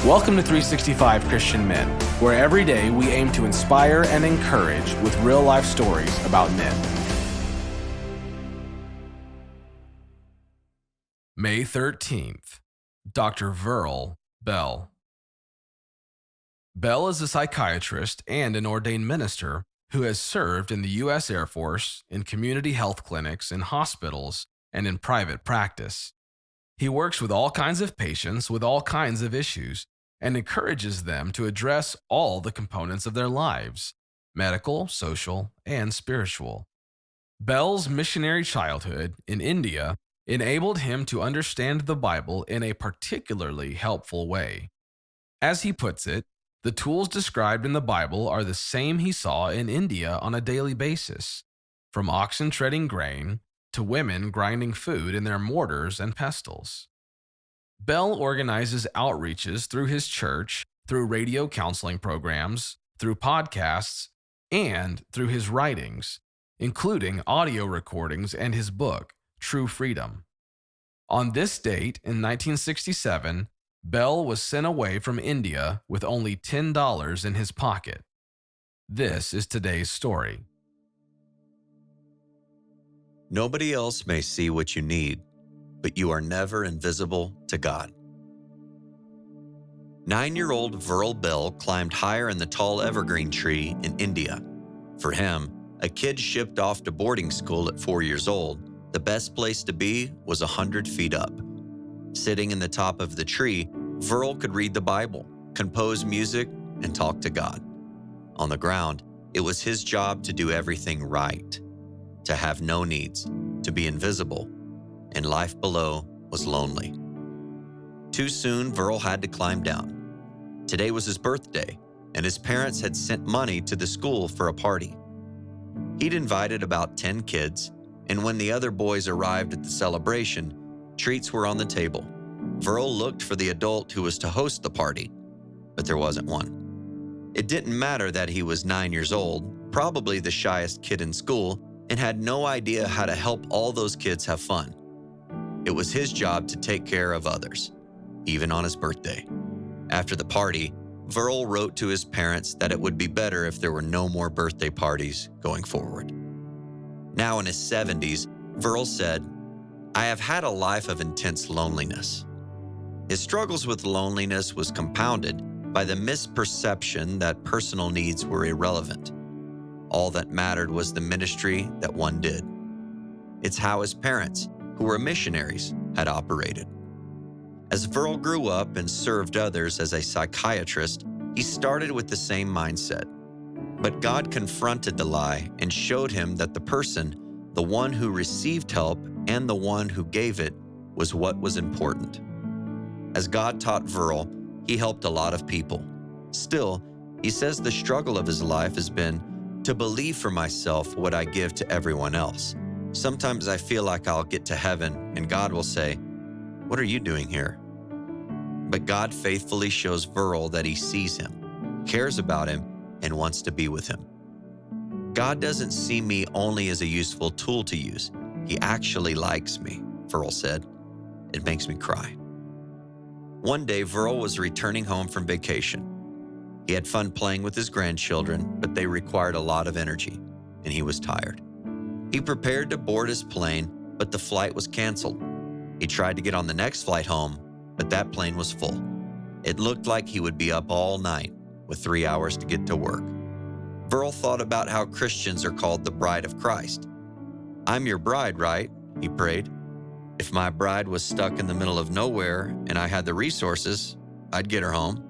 Welcome to 365 Christian Men, where every day we aim to inspire and encourage with real-life stories about men. May 13th, Dr. Verle Bell. Bell is a psychiatrist and an ordained minister who has served in the U.S. Air Force, in community health clinics, in hospitals, and in private practice. He works with all kinds of patients with all kinds of issues and encourages them to address all the components of their lives: medical, social, and spiritual. Bell's missionary childhood in India enabled him to understand the Bible in a particularly helpful way. As he puts it, the tools described in the Bible are the same he saw in India on a daily basis, from oxen treading grain to women grinding food in their mortars and pestles. Bell organizes outreaches through his church, through radio counseling programs, through podcasts, and through his writings, including audio recordings and his book, True Freedom. On this date in 1967, Bell was sent away from India with only $10 in his pocket. This is today's story. Nobody else may see what you need, but you are never invisible to God. 9-year-old Verle Bell climbed higher in the tall evergreen tree in India. For him, a kid shipped off to boarding school at 4 years old, the best place to be was 100 feet up. Sitting in the top of the tree, Verle could read the Bible, compose music, and talk to God. On the ground, it was his job to do everything right, to have no needs, to be invisible, and life below was lonely. Too soon, Verle had to climb down. Today was his birthday, and his parents had sent money to the school for a party. He'd invited about 10 kids, and when the other boys arrived at the celebration, treats were on the table. Verle looked for the adult who was to host the party, but there wasn't one. It didn't matter that he was 9 years old, probably the shyest kid in school, and had no idea how to help all those kids have fun. It was his job to take care of others, even on his birthday. After the party, Verle wrote to his parents that it would be better if there were no more birthday parties going forward. Now in his 70s, Verle said, "I have had a life of intense loneliness." His struggles with loneliness was compounded by the misperception that personal needs were irrelevant. All that mattered was the ministry that one did. It's how his parents, who were missionaries, had operated. As Verle grew up and served others as a psychiatrist, he started with the same mindset. But God confronted the lie and showed him that the person, the one who received help and the one who gave it, was what was important. As God taught Verle, he helped a lot of people. Still, he says the struggle of his life has been to believe for myself what I give to everyone else. Sometimes I feel like I'll get to heaven and God will say, "What are you doing here?" But God faithfully shows Verle that he sees him, cares about him, and wants to be with him. God doesn't see me only as a useful tool to use. He actually likes me, Verle said. It makes me cry. One day, Verle was returning home from vacation. He had fun playing with his grandchildren, but they required a lot of energy, and he was tired. He prepared to board his plane, but the flight was canceled. He tried to get on the next flight home, but that plane was full. It looked like he would be up all night with 3 hours to get to work. Verle thought about how Christians are called the bride of Christ. "I'm your bride, right?" he prayed. "If my bride was stuck in the middle of nowhere and I had the resources, I'd get her home."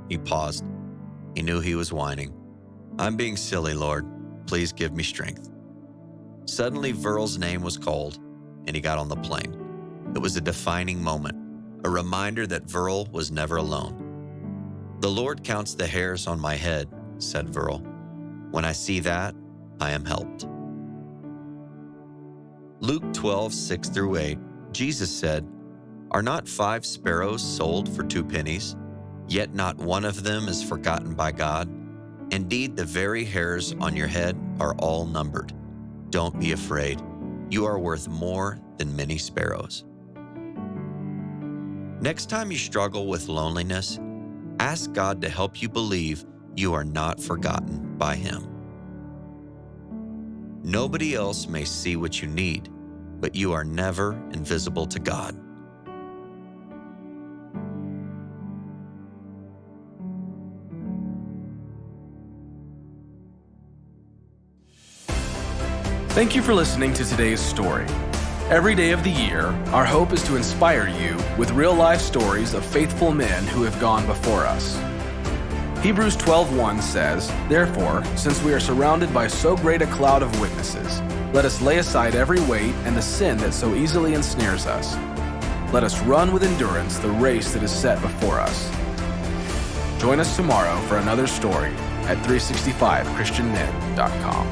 He paused. He knew he was whining. "I'm being silly, Lord. Please give me strength." Suddenly, Verle's name was called, and he got on the plane. It was a defining moment, a reminder that Verle was never alone. "The Lord counts the hairs on my head," said Verle. "When I see that, I am helped." Luke 12:6-8, Jesus said, "Are not 5 sparrows sold for 2 pennies? Yet not one of them is forgotten by God. Indeed, the very hairs on your head are all numbered. Don't be afraid. You are worth more than many sparrows." Next time you struggle with loneliness, Ask God to help you believe you are not forgotten by Him. Nobody else may see what you need, but you are never invisible to God. Thank you for listening to today's story. Every day of the year, our hope is to inspire you with real-life stories of faithful men who have gone before us. Hebrews 12:1 says, "Therefore, since we are surrounded by so great a cloud of witnesses, let us lay aside every weight and the sin that so easily ensnares us. Let us run with endurance the race that is set before us." Join us tomorrow for another story at 365christianmen.com.